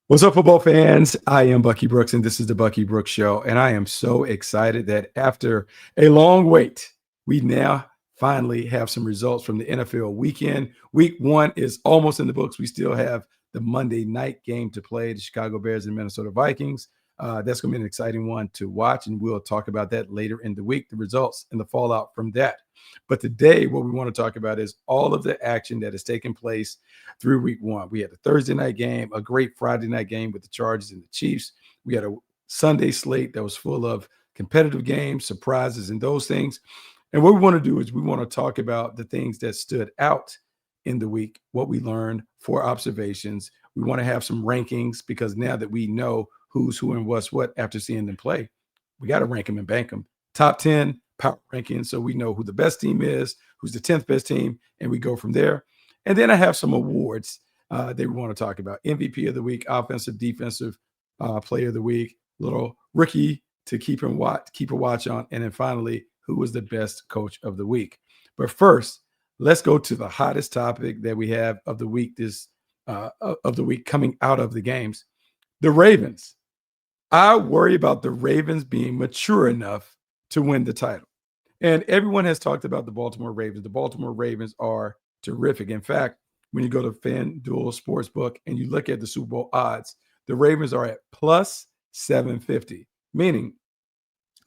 What's up, football fans? I am Bucky Brooks, and this is the Bucky Brooks Show. And I am so excited that after a long wait, we now finally have some results from the NFL weekend. Week one is almost in the books. We still have the Monday night game to play, the Chicago Bears and Minnesota Vikings. That's going to be an exciting one to watch, and we'll talk about that later in the week, the results and the fallout from that. But today, what we want to talk about is all of the action that has taken place through week one. We had a Thursday night game, a great Friday night game with the Chargers and the Chiefs. We had a Sunday slate that was full of competitive games, surprises, and those things. And what we want to do is we want to talk about the things that stood out in the week, what we learned, four observations. We want to have some rankings because now that we know who's who and what's what after seeing them play, we got to rank them and bank them. Top 10 power rankings, so we know who the best team is, who's the 10th best team, and we go from there. And then I have some awards that we want to talk about. MVP of the week, offensive, defensive player of the week, little rookie to keep a watch on. And then finally, who was the best coach of the week? But first, let's go to the hottest topic that we have of the week, coming out of the games. The Ravens. I worry about the Ravens being mature enough to win the title. And everyone has talked about the Baltimore Ravens. The Baltimore Ravens are terrific. In fact, when you go to FanDuel Sportsbook and you look at the Super Bowl odds, the Ravens are at plus 750, meaning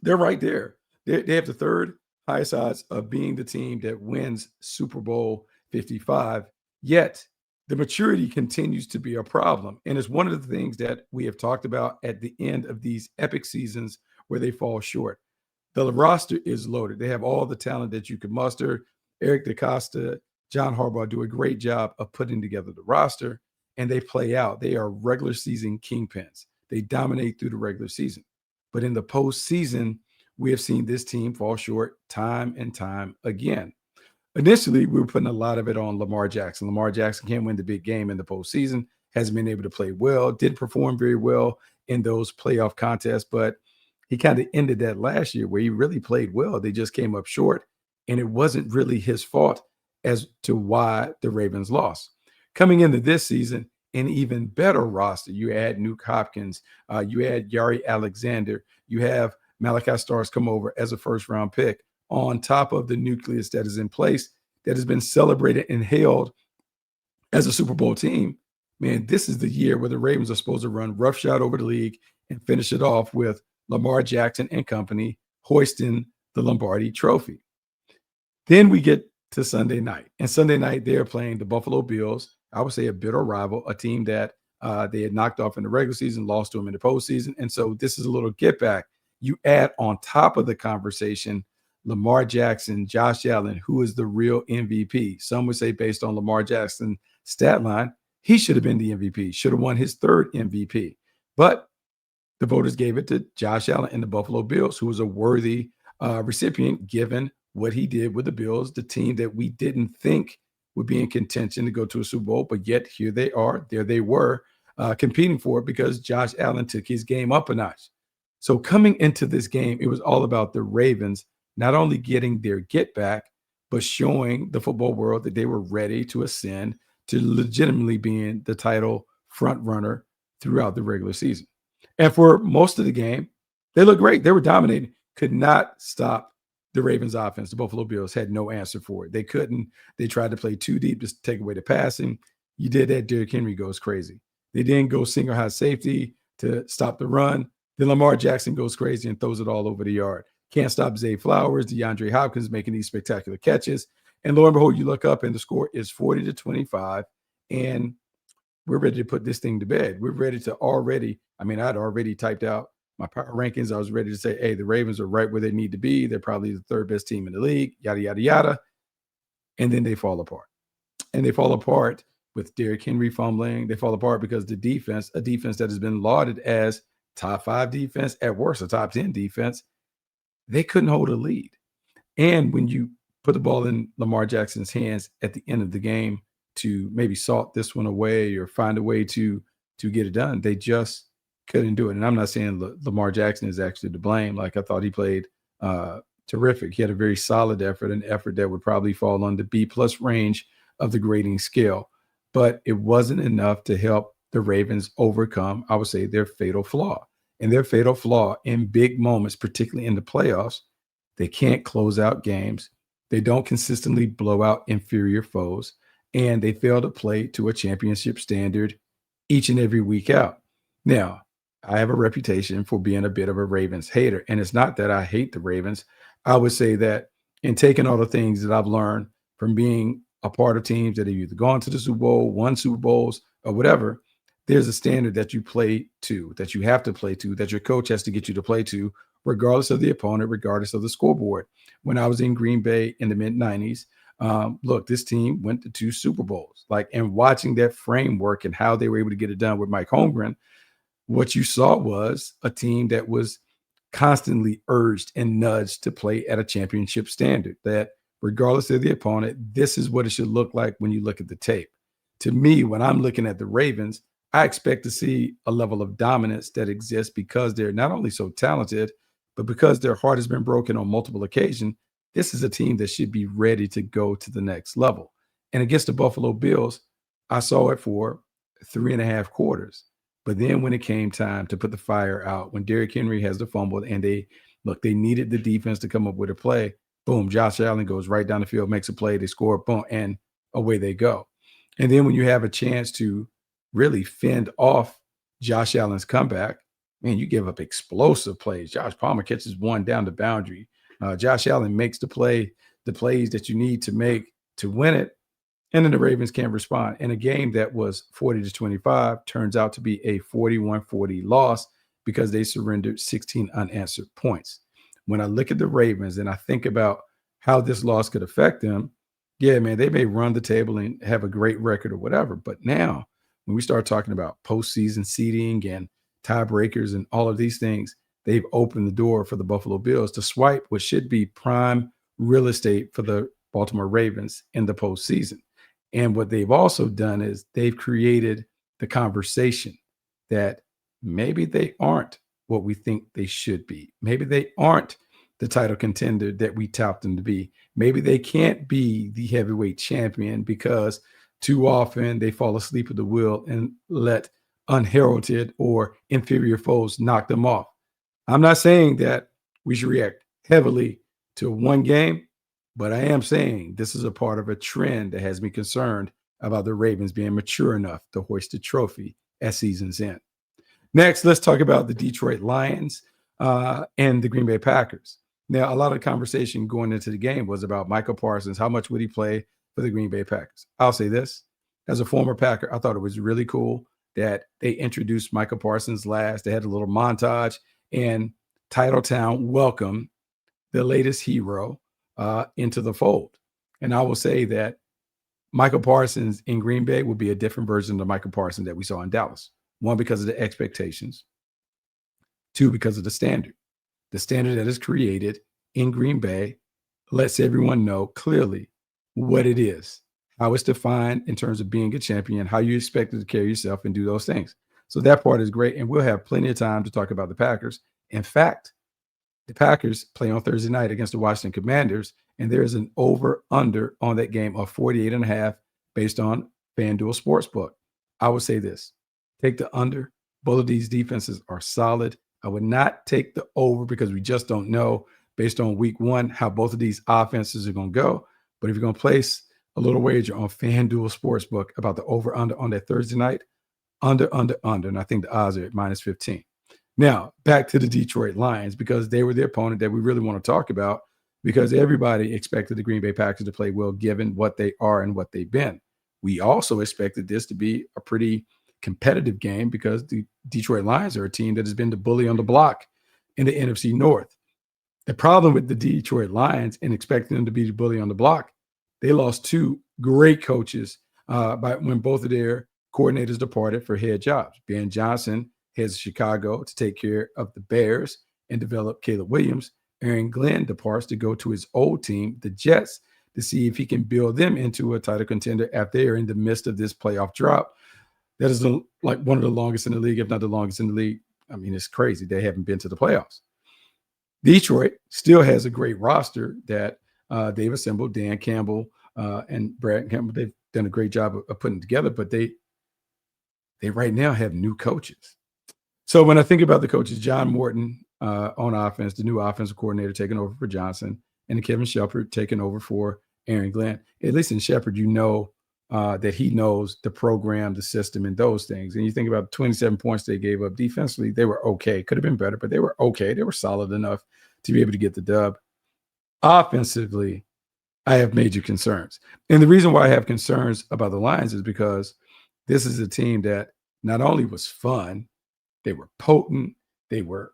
they're right there. They have the third highest odds of being the team that wins Super Bowl 55. Yet the maturity continues to be a problem. And it's one of the things that we have talked about at the end of these epic seasons where they fall short. The roster is loaded. They have all the talent that you could muster. Eric DeCosta, John Harbaugh do a great job of putting together the roster, and they play out. They are regular season kingpins. They dominate through the regular season. But in the postseason, we have seen this team fall short time and time again. Initially, we were putting a lot of it on Lamar Jackson. Lamar Jackson can't win the big game in the postseason, hasn't been able to play well, did perform very well in those playoff contests, but he kind of ended that last year where he really played well. They just came up short, and it wasn't really his fault as to why the Ravens lost. Coming into this season, an even better roster. You add Nuke Hopkins, you add Yari Alexander, you have Malachi Starks come over as a first-round pick on top of the nucleus that is in place that has been celebrated and hailed as a Super Bowl team. Man, this is the year where the Ravens are supposed to run roughshod over the league and finish it off with Lamar Jackson and company hoisting the Lombardi trophy. Then we get to Sunday night. And Sunday night, they're playing the Buffalo Bills. I would say a bitter rival, a team that they had knocked off in the regular season, lost to them in the postseason. And so this is a little get back. You add on top of the conversation Lamar Jackson, Josh Allen, who is the real MVP. Some would say based on Lamar Jackson's stat line, he should have been the MVP, should have won his third MVP. But the voters gave it to Josh Allen and the Buffalo Bills, who was a worthy recipient given what he did with the Bills, the team that we didn't think would be in contention to go to a Super Bowl, but yet here they are. There they were competing for it because Josh Allen took his game up a notch. So coming into this game, it was all about the Ravens not only getting their get back, but showing the football world that they were ready to ascend to legitimately being the title front runner throughout the regular season. And for most of the game, they looked great. They were dominating, could not stop the Ravens offense. The Buffalo Bills had no answer for it. They couldn't. They tried to play too deep to take away the passing. You did that, Derrick Henry goes crazy. They didn't go single high safety to stop the run. Then Lamar Jackson goes crazy and throws it all over the yard. Can't stop Zay Flowers, DeAndre Hopkins making these spectacular catches. And lo and behold, you look up and the score is 40-25. And we're ready to put this thing to bed. We're ready to already, I'd already typed out my power rankings. I was ready to say, hey, the Ravens are right where they need to be. They're probably the third best team in the league, yada, yada, yada. And then they fall apart. And they fall apart with Derrick Henry fumbling. They fall apart because the defense, a defense that has been lauded as top 5 defense, at worst, a top 10 defense, they couldn't hold a lead. And when you put the ball in Lamar Jackson's hands at the end of the game to maybe salt this one away or find a way to get it done, they just couldn't do it. And I'm not saying Lamar Jackson is actually to blame. Like, I thought he played terrific. He had a very solid effort, an effort that would probably fall on the B+ range of the grading scale. But it wasn't enough to help the Ravens overcome, I would say, their fatal flaw. And their fatal flaw in big moments, particularly in the playoffs, they can't close out games. They don't consistently blow out inferior foes, and they fail to play to a championship standard each and every week out. Now, I have a reputation for being a bit of a Ravens hater, and it's not that I hate the Ravens. I would say that in taking all the things that I've learned from being a part of teams that have either gone to the Super Bowl, won Super Bowls, or whatever, there's a standard that you play to, that you have to play to, that your coach has to get you to play to, regardless of the opponent, regardless of the scoreboard. When I was in Green Bay in the mid 90s, look, this team went to 2 Super Bowls. And watching that framework and how they were able to get it done with Mike Holmgren, what you saw was a team that was constantly urged and nudged to play at a championship standard, that regardless of the opponent, this is what it should look like when you look at the tape. To me, when I'm looking at the Ravens, I expect to see a level of dominance that exists because they're not only so talented, but because their heart has been broken on multiple occasions. This is a team that should be ready to go to the next level. And against the Buffalo Bills, I saw it for 3.5 quarters. But then when it came time to put the fire out, when Derrick Henry has the fumble and they needed the defense to come up with a play, boom, Josh Allen goes right down the field, makes a play, they score, boom, and away they go. And then when you have a chance to really fend off Josh Allen's comeback, man, you give up explosive plays. Josh Palmer catches one down the boundary. Josh Allen makes the plays that you need to make to win it. And then the Ravens can't respond. And a game that was 40-25 turns out to be a 41-40 loss because they surrendered 16 unanswered points. When I look at the Ravens and I think about how this loss could affect them, yeah, man, they may run the table and have a great record or whatever. But now, when we start talking about postseason seeding and tiebreakers and all of these things, they've opened the door for the Buffalo Bills to swipe what should be prime real estate for the Baltimore Ravens in the postseason. And what they've also done is they've created the conversation that maybe they aren't what we think they should be. Maybe they aren't the title contender that we tout them to be. Maybe they can't be the heavyweight champion because too often they fall asleep at the wheel and let unheralded or inferior foes knock them off. I'm not saying that we should react heavily to one game, but I am saying this is a part of a trend that has me concerned about the Ravens being mature enough to hoist the trophy at season's end. Next, let's talk about the Detroit Lions and the Green Bay Packers. Now, a lot of conversation going into the game was about Michael Parsons. How much would he play for the Green Bay Packers? I'll say this. As a former Packer, I thought it was really cool that they introduced Michael Parsons last. They had a little montage, and Titletown welcomed the latest hero into the fold. And I will say that Michael Parsons in Green Bay will be a different version of the Michael Parsons that we saw in Dallas. One, because of the expectations. Two, because of the standard. The standard that is created in Green Bay lets everyone know clearly what it is, how it's defined in terms of being a champion, how you expect to carry yourself and do those things. So that part is great. And we'll have plenty of time to talk about the Packers. In fact, the Packers play on Thursday night against the Washington Commanders, and there is an over-under on that game of 48.5 based on FanDuel Sportsbook. I would say this. Take the under. Both of these defenses are solid. I would not take the over because we just don't know based on week one how both of these offenses are going to go. But if you're going to place a little wager on FanDuel Sportsbook about the over-under on that Thursday night, under, and I think the odds are at -15. Now, back to the Detroit Lions, because they were the opponent that we really want to talk about, because everybody expected the Green Bay Packers to play well given what they are and what they've been. We also expected this to be a pretty competitive game because the Detroit Lions are a team that has been the bully on the block in the NFC North. The problem with the Detroit Lions and expecting them to be the bully on the block, they lost two great coaches when both of their coordinators departed for head jobs. Ben Johnson heads to Chicago to take care of the Bears and develop Caleb Williams. Aaron Glenn departs to go to his old team, the Jets, to see if he can build them into a title contender after they are in the midst of this playoff drought. That is like one of the longest in the league, if not the longest in the league. I mean, it's crazy. They haven't been to the playoffs. Detroit still has a great roster that they've assembled. Dan Campbell and Brad Campbell, they've done a great job of putting together, but they right now have new coaches. So when I think about the coaches, John Morton on offense, the new offensive coordinator taking over for Johnson, and Kevin Shepard taking over for Aaron Glenn. At least in Shepard, that he knows the program, the system, and those things. And you think about 27 points they gave up defensively, they were okay. Could have been better, but they were okay. They were solid enough to be able to get the dub. Offensively, I have major concerns. And the reason why I have concerns about the Lions is because this is a team that not only was fun, they were potent, they were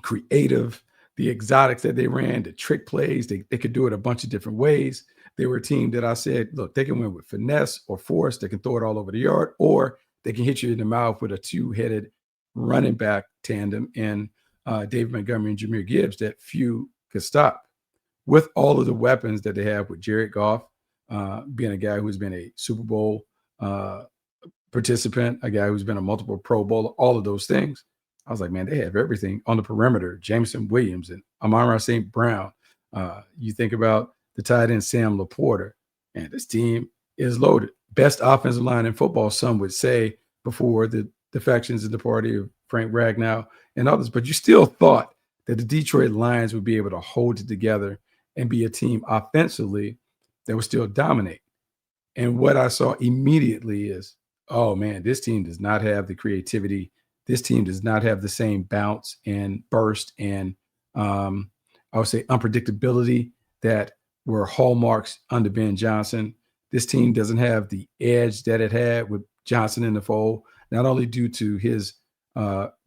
creative, the exotics that they ran, the trick plays, they could do it a bunch of different ways. They were a team that I said, look, they can win with finesse or force. They can throw it all over the yard, or they can hit you in the mouth with a two-headed running back tandem in David Montgomery and Jahmyr Gibbs that few could stop. With all of the weapons that they have with Jared Goff, being a guy who's been a Super Bowl participant, a guy who's been a multiple Pro Bowler, all of those things. I was like, man, they have everything on the perimeter. Jameson Williams and Amon-Ra St. Brown. You think about the tight end Sam Laporta, and this team is loaded. Best offensive line in football, some would say, before the defections of the party of Frank Ragnow and others. But you still thought that the Detroit Lions would be able to hold it together and be a team offensively that would still dominate. And what I saw immediately is, oh man, this team does not have the creativity. This team does not have the same bounce and burst and I would say unpredictability that were hallmarks under Ben Johnson. This team doesn't have the edge that it had with Johnson in the fold, not only due to his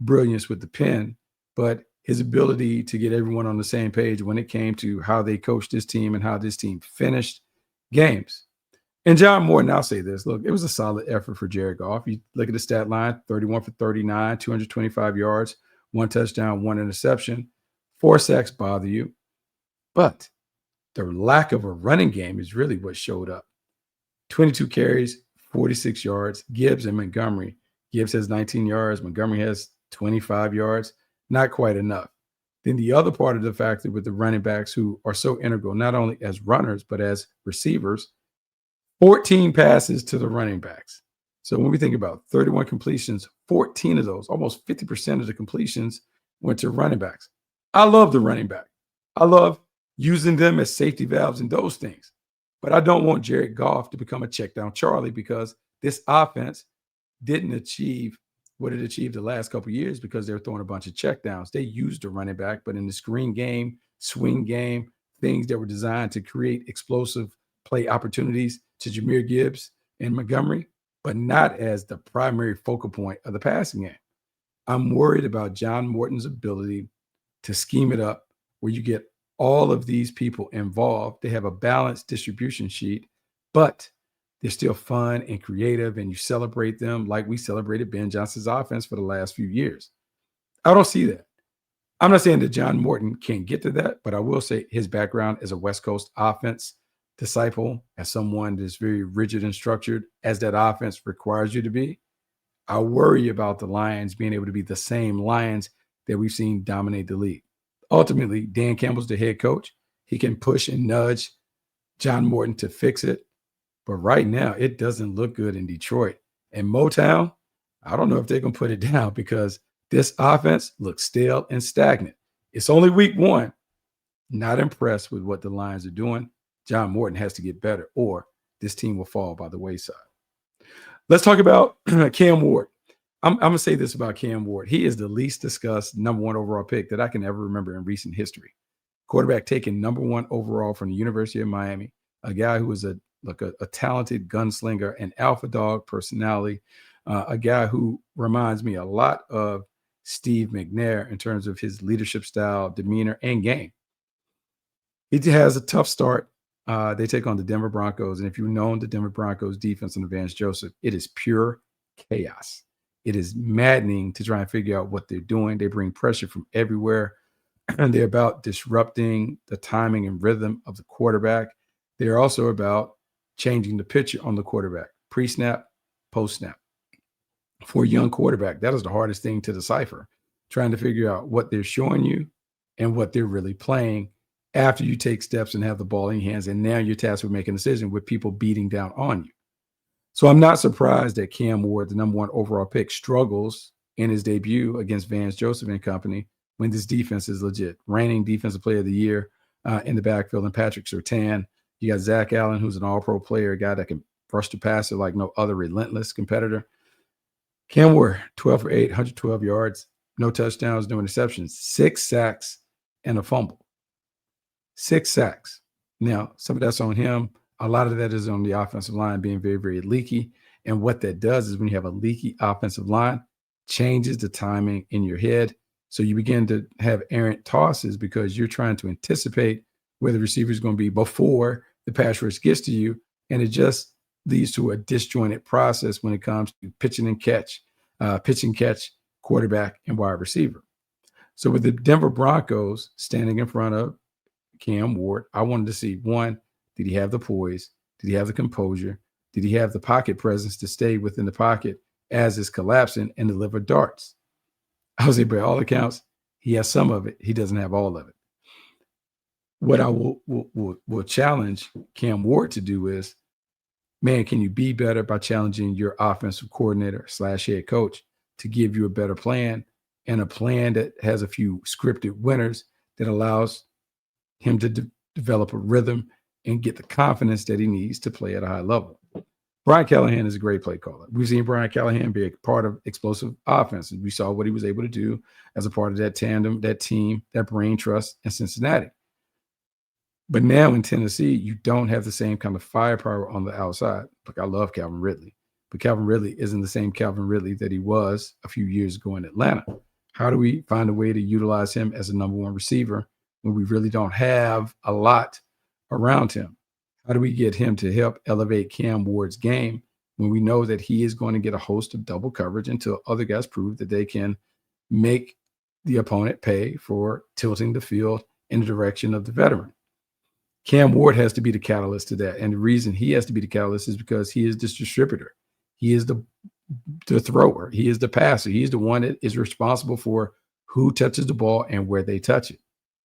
brilliance with the pen, but his ability to get everyone on the same page when it came to how they coached this team and how this team finished games. And John Morton, I'll say this, look, it was a solid effort for Jared Goff. You look at the stat line, 31 for 39, 225 yards, 1 touchdown, 1 interception. 4 sacks bother you. But the lack of a running game is really what showed up. 22 carries, 46 yards. Gibbs and Montgomery. Gibbs has 19 yards. Montgomery has 25 yards. Not quite enough. Then the other part of the factor with the running backs who are so integral, not only as runners, but as receivers, 14 passes to the running backs. So when we think about 31 completions, 14 of those, almost 50% of the completions went to running backs. I love the running back. I love using them as safety valves and those things. But I don't want Jared Goff to become a check down Charlie, because this offense didn't achieve what it achieved the last couple of years because they're throwing a bunch of check downs. They used the running back, but in the screen game, swing game, things that were designed to create explosive play opportunities to Jahmyr Gibbs and Montgomery, but not as the primary focal point of the passing game. I'm worried about John Morton's ability to scheme it up where you get all of these people involved. They have a balanced distribution sheet, but they're still fun and creative, and you celebrate them like we celebrated Ben Johnson's offense for the last few years. I don't see that. I'm not saying that John Morton can't get to that, but I will say his background as a West Coast offense disciple, as someone that's very rigid and structured, as that offense requires you to be, I worry about the Lions being able to be the same Lions that we've seen dominate the league. Ultimately, Dan Campbell's the head coach. He can push and nudge John Morton to fix it. But right now, it doesn't look good in Detroit. And Motown, I don't know if they're going to put it down, because this offense looks stale and stagnant. It's only week 1. Not impressed with what the Lions are doing. John Morton has to get better, or this team will fall by the wayside. Let's talk about Cam Ward. I'm going to say this about Cam Ward. He is the least discussed number 1 overall pick that I can ever remember in recent history. Quarterback taken number 1 overall from the University of Miami, a guy who was a talented gunslinger, an alpha dog personality, a guy who reminds me a lot of Steve McNair in terms of his leadership style, demeanor, and game. He has a tough start. They take on the Denver Broncos. And if you've known the Denver Broncos defense under Vance Joseph, it is pure chaos. It is maddening to try and figure out what they're doing. They bring pressure from everywhere. And they're about disrupting the timing and rhythm of the quarterback. They're also about changing the picture on the quarterback, pre-snap, post-snap. For a young quarterback, that is the hardest thing to decipher, trying to figure out what they're showing you and what they're really playing after you take steps and have the ball in your hands. And now you're tasked with making a decision with people beating down on you. So I'm not surprised that Cam Ward, the number one overall pick, struggles in his debut against Vance Joseph and company when this defense is legit. Reigning defensive player of the year in the backfield, and Patrick Surtain. You got Zach Allen, who's an all-pro player, a guy that can rush the passer like no other, relentless competitor. Cam Ward, 12 for 8, 112 yards, no touchdowns, no interceptions, 6 sacks, and a fumble. 6 sacks. Now, some of that's on him. A lot of that is on the offensive line being very, very leaky. And what that does is when you have a leaky offensive line, changes the timing in your head. So you begin to have errant tosses because you're trying to anticipate where the receiver is going to be before the pass rush gets to you. And it just leads to a disjointed process when it comes to pitch and catch, quarterback, and wide receiver. So with the Denver Broncos standing in front of Cam Ward, I wanted to see, one, did he have the poise? Did he have the composure? Did he have the pocket presence to stay within the pocket as it's collapsing and deliver darts? I would say by all accounts, he has some of it. He doesn't have all of it. What I will challenge Cam Ward to do is, man, can you be better by challenging your offensive coordinator / head coach to give you a better plan, and a plan that has a few scripted winners that allows him to develop a rhythm and get the confidence that he needs to play at a high level. Brian Callahan is a great play caller. We've seen Brian Callahan be a part of explosive offenses. We saw what he was able to do as a part of that tandem, that team, that brain trust in Cincinnati. But now in Tennessee, you don't have the same kind of firepower on the outside. Look, I love Calvin Ridley, but Calvin Ridley isn't the same Calvin Ridley that he was a few years ago in Atlanta. How do we find a way to utilize him as a number one receiver when we really don't have a lot around him? How do we get him to help elevate Cam Ward's game when we know that he is going to get a host of double coverage until other guys prove that they can make the opponent pay for tilting the field in the direction of the veteran? Cam Ward has to be the catalyst to that. And the reason he has to be the catalyst is because he is this distributor. He is the thrower. He is the passer. He's the one that is responsible for who touches the ball and where they touch it.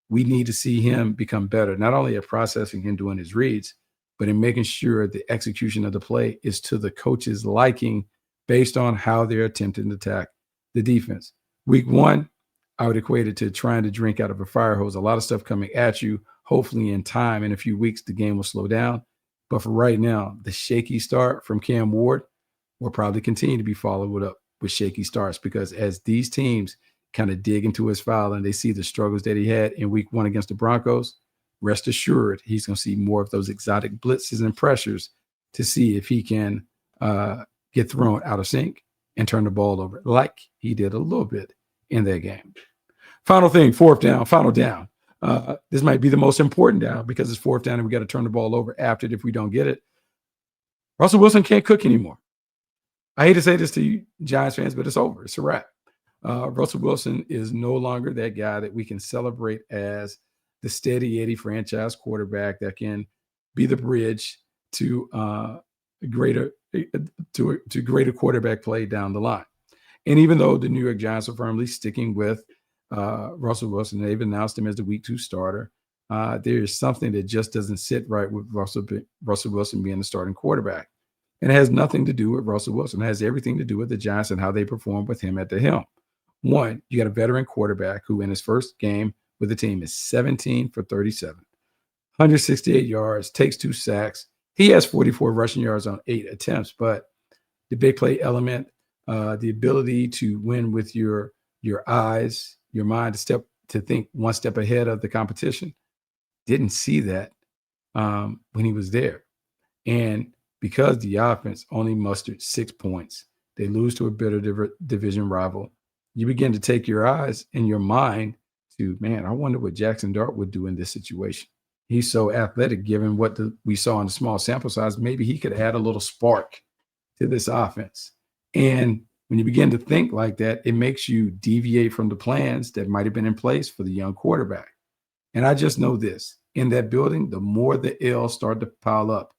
We need to see him become better, not only at processing and doing his reads, but in making sure the execution of the play is to the coach's liking based on how they're attempting to attack the defense. Week 1, I would equate it to trying to drink out of a fire hose. A lot of stuff coming at you. Hopefully in time, in a few weeks, the game will slow down. But for right now, the shaky start from Cam Ward will probably continue to be followed up with shaky starts, because as these teams kind of dig into his file and they see the struggles that he had in week 1 against the Broncos, rest assured he's going to see more of those exotic blitzes and pressures to see if he can get thrown out of sync and turn the ball over like he did a little bit in that game. Final thing, fourth down, final down. This might be the most important down because it's fourth down and we got to turn the ball over after it if we don't get it. Russell Wilson can't cook anymore. I hate to say this to you Giants fans, but it's over. It's a wrap. Russell Wilson is no longer that guy that we can celebrate as the steady Eddie franchise quarterback that can be the bridge to greater quarterback play down the line. And even though the New York Giants are firmly sticking with Russell Wilson, they've announced him as the week 2 starter, there is something that just doesn't sit right with Russell Wilson being the starting quarterback. And it has nothing to do with Russell Wilson. It has everything to do with the Giants and how they perform with him at the helm. One, you got a veteran quarterback who in his first game with the team is 17 for 37, 168 yards, takes 2 sacks. He has 44 rushing yards on 8 attempts, but the big play element, the ability to win with your eyes, your mind to think one step ahead of the competition, didn't see that when he was there. And because the offense only mustered 6 points, they lose to a bitter division rival. You begin to take your eyes and your mind to, man, I wonder what Jaxson Dart would do in this situation. He's so athletic, given what we saw in the small sample size. Maybe he could add a little spark to this offense. And when you begin to think like that, it makes you deviate from the plans that might have been in place for the young quarterback. And I just know this, in that building, the more the L's start to pile up,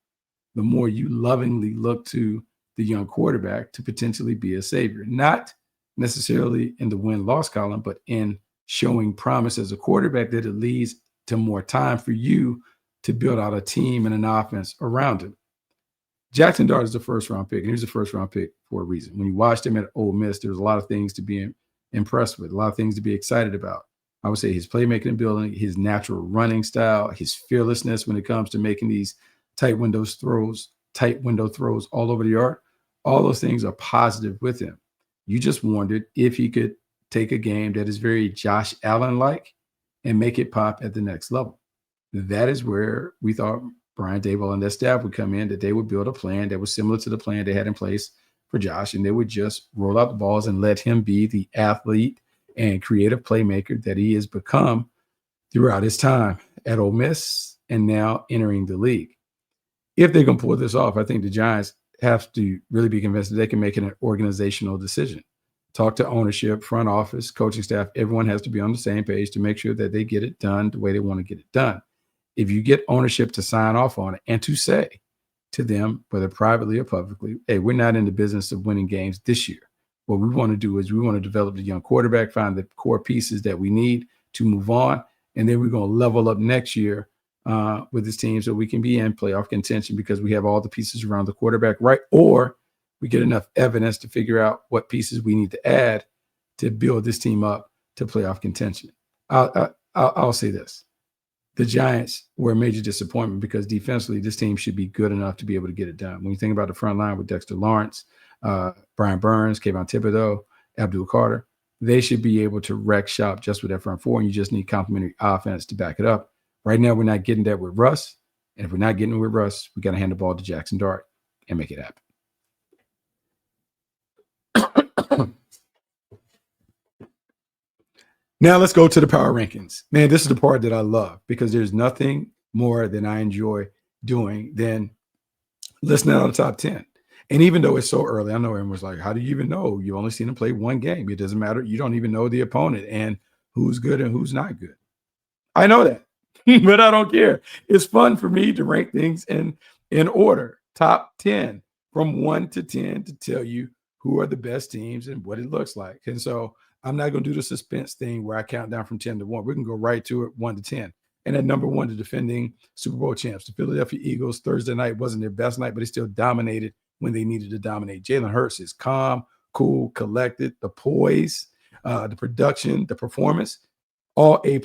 the more you lovingly look to the young quarterback to potentially be a savior, not necessarily in the win-loss column, but in showing promise as a quarterback that it leads to more time for you to build out a team and an offense around him. Jaxson Dart is the first round pick, and he was the first round pick for a reason. When you watched him at Ole Miss, there was a lot of things to be impressed with, a lot of things to be excited about. I would say his playmaking ability, his natural running style, his fearlessness when it comes to making these tight window throws all over the yard. All those things are positive with him. You just wondered if he could take a game that is very Josh Allen-like and make it pop at the next level. That is where we thought Brian Daboll and their staff would come in, that they would build a plan that was similar to the plan they had in place for Josh, and they would just roll out the balls and let him be the athlete and creative playmaker that he has become throughout his time at Ole Miss and now entering the league. If they're going to pull this off, I think the Giants have to really be convinced that they can make it an organizational decision. Talk to ownership, front office, coaching staff. Everyone has to be on the same page to make sure that they get it done the way they want to get it done. If you get ownership to sign off on it and to say to them, whether privately or publicly, hey, we're not in the business of winning games this year. What we want to do is we want to develop the young quarterback, find the core pieces that we need to move on, and then we're going to level up next year with this team so we can be in playoff contention because we have all the pieces around the quarterback, right? Or we get enough evidence to figure out what pieces we need to add to build this team up to playoff contention. I'll say this. The Giants were a major disappointment because defensively, this team should be good enough to be able to get it done. When you think about the front line with Dexter Lawrence, Brian Burns, Kayvon Thibodeau, Abdul Carter, they should be able to wreck shop just with that front four, and you just need complementary offense to back it up. Right now, we're not getting that with Russ, and if we're not getting it with Russ, we got to hand the ball to Jaxson Dart and make it happen. Now let's go to the power rankings. Man, this is the part that I love because there's nothing more than I enjoy doing than listening on the top 10. And even though it's so early, I know everyone's like, how do you even know? You've only seen him play one game. It doesn't matter. You don't even know the opponent and who's good and who's not good. I know that, but I don't care. It's fun for me to rank things in order, top 10 from 1 to 10 to tell you who are the best teams and what it looks like. And so I'm not going to do the suspense thing where I count down from 10 to 1. We can go right to it, 1 to 10. And at number 1, the defending Super Bowl champs, the Philadelphia Eagles. Thursday night wasn't their best night, but they still dominated when they needed to dominate. Jalen Hurts is calm, cool, collected, the poise, the production, the performance, all A+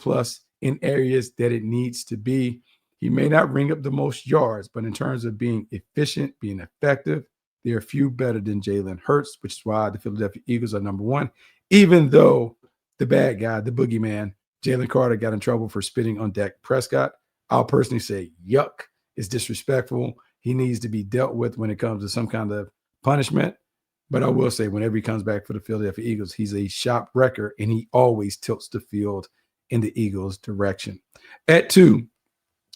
in areas that it needs to be. He may not ring up the most yards, but in terms of being efficient, being effective, there are few better than Jalen Hurts, which is why the Philadelphia Eagles are number 1. Even though the bad guy, the boogeyman, Jalen Carter got in trouble for spitting on Dak Prescott, I'll personally say, yuck, it's disrespectful. He needs to be dealt with when it comes to some kind of punishment. But I will say, whenever he comes back for the Philadelphia Eagles, he's a shop wrecker, and he always tilts the field in the Eagles' direction. At 2,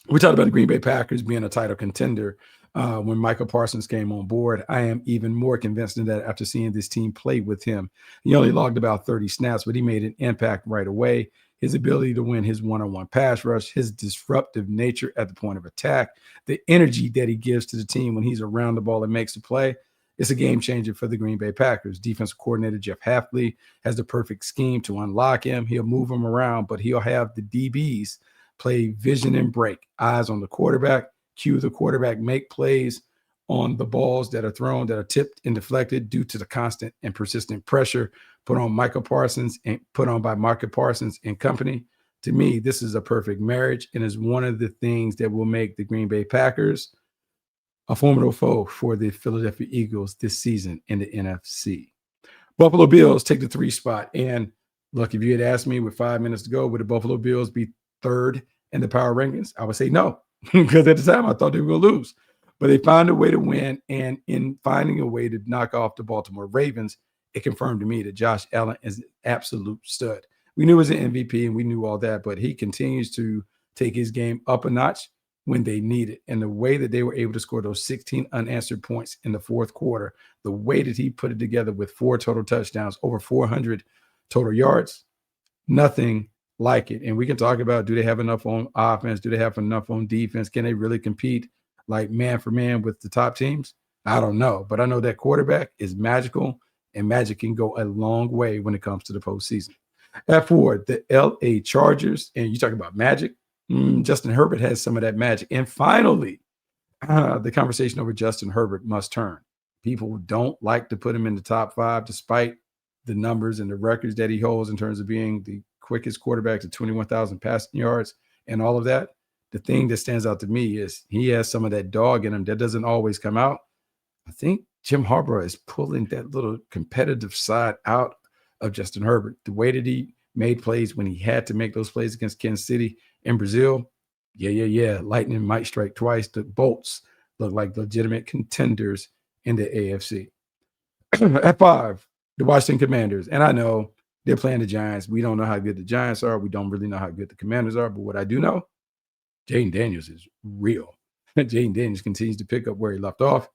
we talked about the Green Bay Packers being a title contender. When Michael Parsons came on board, I am even more convinced in that after seeing this team play with him. He only logged about 30 snaps, but he made an impact right away. His ability to win his one-on-one pass rush, his disruptive nature at the point of attack, the energy that he gives to the team when he's around the ball and makes the play, it's a game changer for the Green Bay Packers. Defensive coordinator Jeff Hafley has the perfect scheme to unlock him. He'll move him around, but he'll have the DBs play vision and break, eyes on the quarterback, cue the quarterback, make plays on the balls that are thrown, that are tipped and deflected due to the constant and persistent pressure put on Michael Parsons and put on by Michael Parsons and company. To me, this is a perfect marriage and is one of the things that will make the Green Bay Packers a formidable foe for the Philadelphia Eagles this season in the NFC. Buffalo Bills take the 3 spot. And look, if you had asked me with 5 minutes to go, would the Buffalo Bills be 3rd in the power rankings? I would say no, because at the time I thought they were going to lose. But they found a way to win, and in finding a way to knock off the Baltimore Ravens, it confirmed to me that Josh Allen is an absolute stud. We knew he was an MVP, and we knew all that, but he continues to take his game up a notch when they need it. And the way that they were able to score those 16 unanswered points in the fourth quarter, the way that he put it together with 4 total touchdowns, over 400 total yards, nothing like it. And we can talk about, do they have enough on offense? Do they have enough on defense? Can they really compete like man for man with the top teams? I don't know, but I know that quarterback is magical, and magic can go a long way when it comes to the postseason. At 4, the LA Chargers, and you talk about magic. Justin Herbert has some of that magic. And finally, The conversation over Justin Herbert must turn. People don't like to put him in the top 5 despite the numbers and the records that he holds in terms of being the quickest quarterback to 21,000 passing yards and all of that. The thing that stands out to me is he has some of that dog in him that doesn't always come out. I think Jim Harbaugh is pulling that little competitive side out of Justin Herbert. The way that he made plays when he had to make those plays against Kansas City and Brazil, yeah. Lightning might strike twice. The Bolts look like legitimate contenders in the AFC. At 5, the Washington Commanders. And I know they're playing the Giants. We don't know how good the Giants are. We don't really know how good the Commanders are. But what I do know, Jaden Daniels is real. Jaden Daniels continues to pick up where he left off.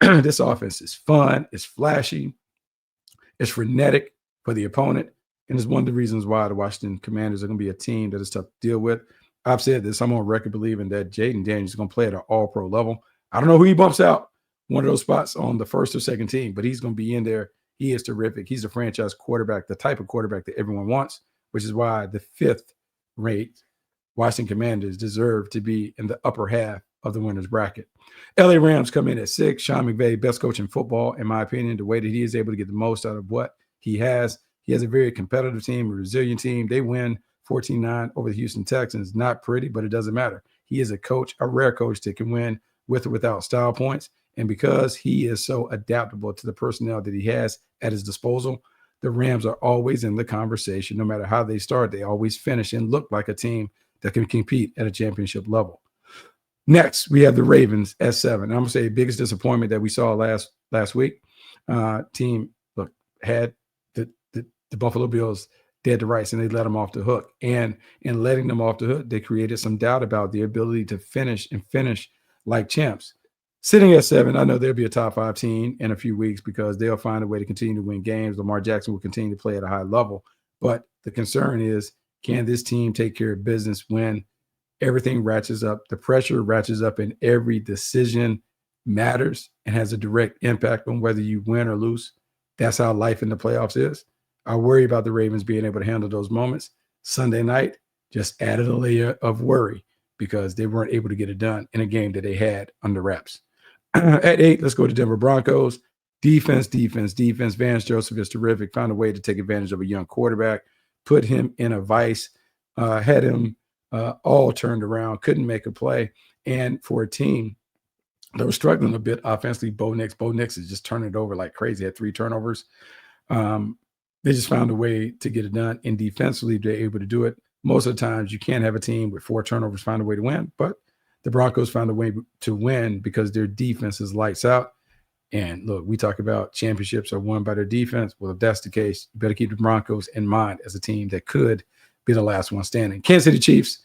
This offense is fun. It's flashy. It's frenetic for the opponent. And it's one of the reasons why the Washington Commanders are going to be a team that is tough to deal with. I've said this. I'm on record believing that Jaden Daniels is going to play at an all-pro level. I don't know who he bumps out one of those spots on the first or second team, but he's going to be in there. He is terrific. He's a franchise quarterback, the type of quarterback that everyone wants, which is why the 5th-rate Washington Commanders deserve to be in the upper half of the winner's bracket. LA Rams come in at 6. Sean McVay, best coach in football, in my opinion, the way that he is able to get the most out of what he has. He has a very competitive team, a resilient team. They win 14-9 over the Houston Texans. Not pretty, but it doesn't matter. He is a coach, a rare coach that can win with or without style points. And because he is so adaptable to the personnel that he has at his disposal, the Rams are always in the conversation. No matter how they start, they always finish and look like a team that can compete at a championship level. Next, we have the Ravens at 7. I'm going to say the biggest disappointment that we saw last week. Team had the Buffalo Bills dead to rights, and they let them off the hook. And in letting them off the hook, they created some doubt about their ability to finish like champs. Sitting at 7, I know there'll be a top 5 team in a few weeks because they'll find a way to continue to win games. Lamar Jackson will continue to play at a high level. But the concern is, can this team take care of business when everything ratchets up? The pressure ratchets up and every decision matters and has a direct impact on whether you win or lose. That's how life in the playoffs is. I worry about the Ravens being able to handle those moments. Sunday night just added a layer of worry because they weren't able to get it done in a game that they had under wraps. At 8, let's go to Denver Broncos. Defense. Vance Joseph is terrific. Found a way to take advantage of a young quarterback, put him in a vice, had him all turned around, couldn't make a play. And for a team that was struggling a bit offensively, Bo Nix is just turning it over like crazy. Had 3 turnovers. They just found a way to get it done. And defensively, they're able to do it. Most of the times, you can't have a team with 4 turnovers find a way to win. But the Broncos found a way to win because their defense is lights out. And look, we talk about championships are won by their defense. Well, if that's the case, you better keep the Broncos in mind as a team that could be the last one standing. Kansas City Chiefs,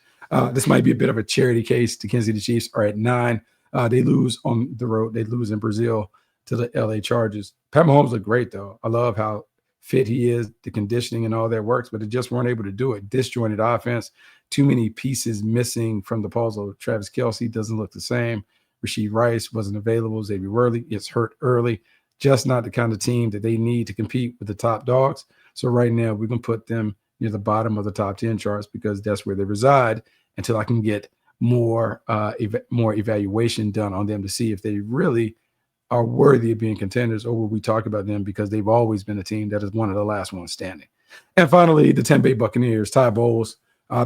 this might be a bit of a charity case. The Kansas City Chiefs are at 9. They lose on the road. They lose in Brazil to the LA Chargers. Pat Mahomes looked great, though. I love how fit he is, the conditioning and all that works, but they just weren't able to do it. Disjointed offense, too many pieces missing from the puzzle. Travis Kelce doesn't look the same. Rashee Rice wasn't available. Xavier Worley gets hurt early. Just not the kind of team that they need to compete with the top dogs. So right now, we're going to put them near the bottom of the top 10 charts because that's where they reside until I can get more evaluation done on them to see if they really are worthy of being contenders, or will we talk about them because they've always been a team that is one of the last ones standing. And finally, the Tampa Bay Buccaneers, Ty Bowles,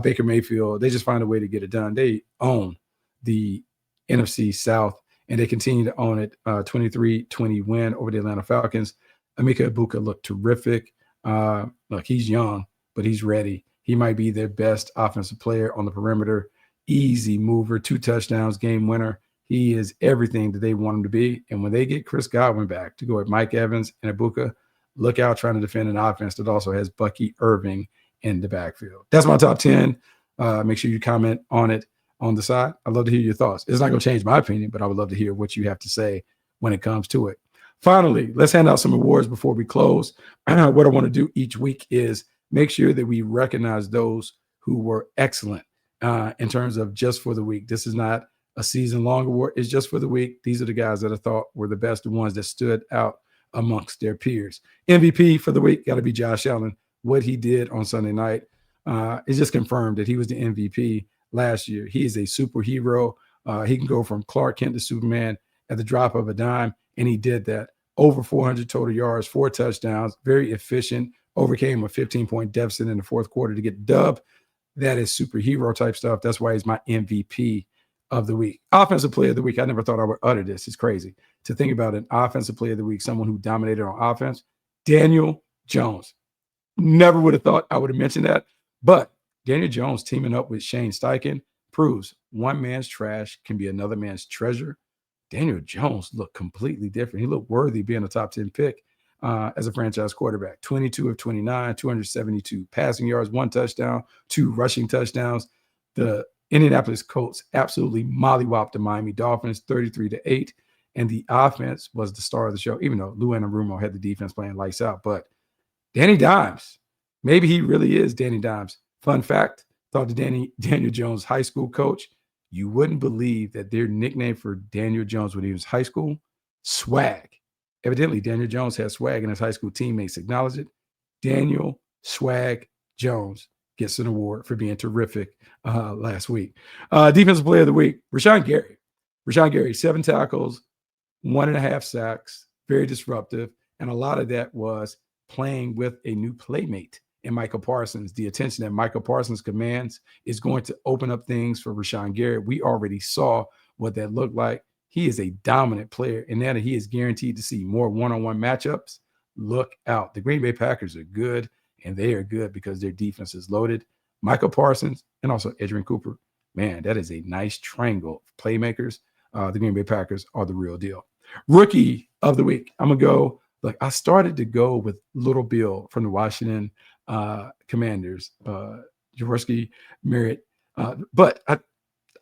Baker Mayfield, they just find a way to get it done. They own the NFC South, and they continue to own it. 23-20 win over the Atlanta Falcons. Emeka Egbuka looked terrific. Look, he's young, but he's ready. He might be their best offensive player on the perimeter. Easy mover, 2 touchdowns, game winner. He is everything that they want him to be. And when they get Chris Godwin back to go with Mike Evans and Egbuka, look out trying to defend an offense that also has Bucky Irving in the backfield. That's my top 10. Make sure you comment on it on the side. I'd love to hear your thoughts. It's not going to change my opinion, but I would love to hear what you have to say when it comes to it. Finally, let's hand out some awards before we close. What I want to do each week is make sure that we recognize those who were excellent in terms of just for the week. This is not a season-long award. It's just for the week. These are the guys that I thought were the best, the ones that stood out amongst their peers. MVP for the week got to be Josh Allen. What he did on Sunday night is just confirmed that he was the MVP last year. He is a superhero He can go from Clark Kent to Superman at the drop of a dime, and he did that. Over 400 total yards, 4 touchdowns, very efficient, overcame a 15-point deficit in the fourth quarter to get the dub. That is superhero type stuff. That's why he's my MVP of the week. Offensive player of the week. I never thought I would utter this. It's crazy to think about an offensive player of the week, someone who dominated on offense. Daniel Jones. Never would have thought I would have mentioned that. But Daniel Jones teaming up with Shane Steichen proves one man's trash can be another man's treasure. Daniel Jones looked completely different. He looked worthy of being a top 10 pick as a franchise quarterback. 22 of 29, 272 passing yards, 1 touchdown, 2 rushing touchdowns. The Indianapolis Colts absolutely mollywopped the Miami Dolphins 33-8. And the offense was the star of the show, even though Lou Anarumo had the defense playing lights out. But Danny Dimes, maybe he really is Danny Dimes. Fun fact, talked to Daniel Jones' high school coach. You wouldn't believe that their nickname for Daniel Jones when he was high school, Swag. Evidently, Daniel Jones had swag, and his high school teammates acknowledged it. Daniel Swag Jones gets an award for being terrific last week. Defensive player of the week, Rashawn Gary. Rashawn Gary, 7 tackles, 1.5 sacks, very disruptive. And a lot of that was playing with a new playmate in Michael Parsons. The attention that Michael Parsons commands is going to open up things for Rashawn Gary. We already saw what that looked like. He is a dominant player, and now that he is guaranteed to see more one-on-one matchups, look out. The Green Bay Packers are good, and they are good because their defense is loaded. Michael Parsons and also Edgerrin Cooper, man, that is a nice triangle of playmakers. The Green Bay Packers are the real deal. Rookie of the week, I'm going to go. Look, I started to go with Little Bill from the Washington Commanders, Jaworski Merritt. But I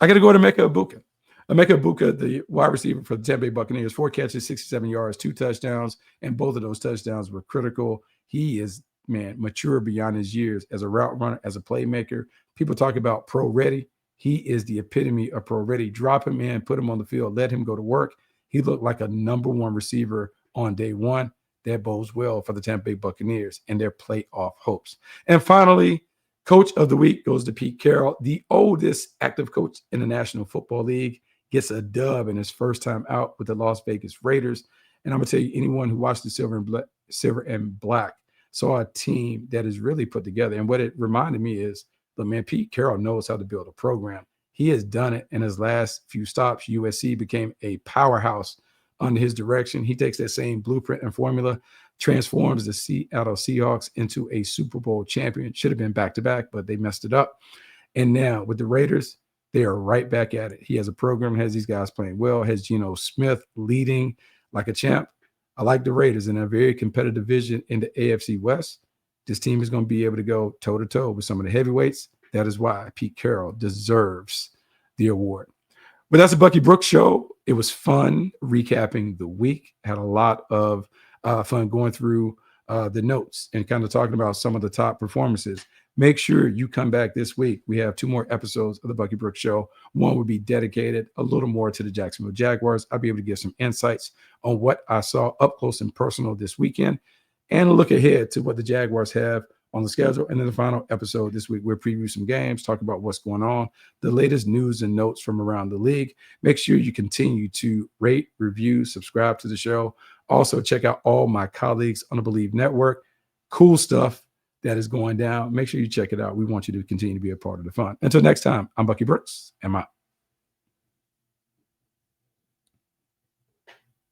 got to go to Emeka Egbuka. Emeka Egbuka, the wide receiver for the Tampa Bay Buccaneers, 4 catches, 67 yards, 2 touchdowns, and both of those touchdowns were critical. He is, man, mature beyond his years as a route runner, as a playmaker. People talk about pro ready. He is the epitome of pro ready. Drop him in, put him on the field, let him go to work. He looked like a number 1 receiver on day one. That bodes well for the Tampa Bay Buccaneers and their playoff hopes. And finally, coach of the week goes to Pete Carroll, the oldest active coach in the National Football League, gets a dub in his first time out with the Las Vegas Raiders. And I'm going to tell you, anyone who watched the Silver and Black saw a team that is really put together. And what it reminded me is, look, man, Pete Carroll knows how to build a program. He has done it in his last few stops. USC became a powerhouse under his direction. He takes that same blueprint and formula, transforms the Seattle Seahawks into a Super Bowl champion. Should have been back-to-back, but they messed it up. And now with the Raiders, they are right back at it. He has a program, has these guys playing well, has Geno Smith leading like a champ. I like the Raiders in a very competitive division in the AFC West. This team is going to be able to go toe-to-toe with some of the heavyweights. That is why Pete Carroll deserves the award. But that's a Bucky Brooks show. It was fun recapping the week. Had a lot of fun going through the notes and kind of talking about some of the top performances. Make sure you come back this week. We have 2 more episodes of the Bucky Brooks show. One will be dedicated a little more to the Jacksonville Jaguars. I'll be able to give some insights on what I saw up close and personal this weekend and a look ahead to what the Jaguars have on the schedule. And then the final episode this week, we'll preview some games, talk about what's going on, the latest news and notes from around the league. Make sure you continue to rate, review, subscribe to the show. Also, check out all my colleagues on the Believe Network. Cool stuff that is going down. Make sure you check it out. We want you to continue to be a part of the fun. Until next time, I'm Bucky Brooks, and I'm out.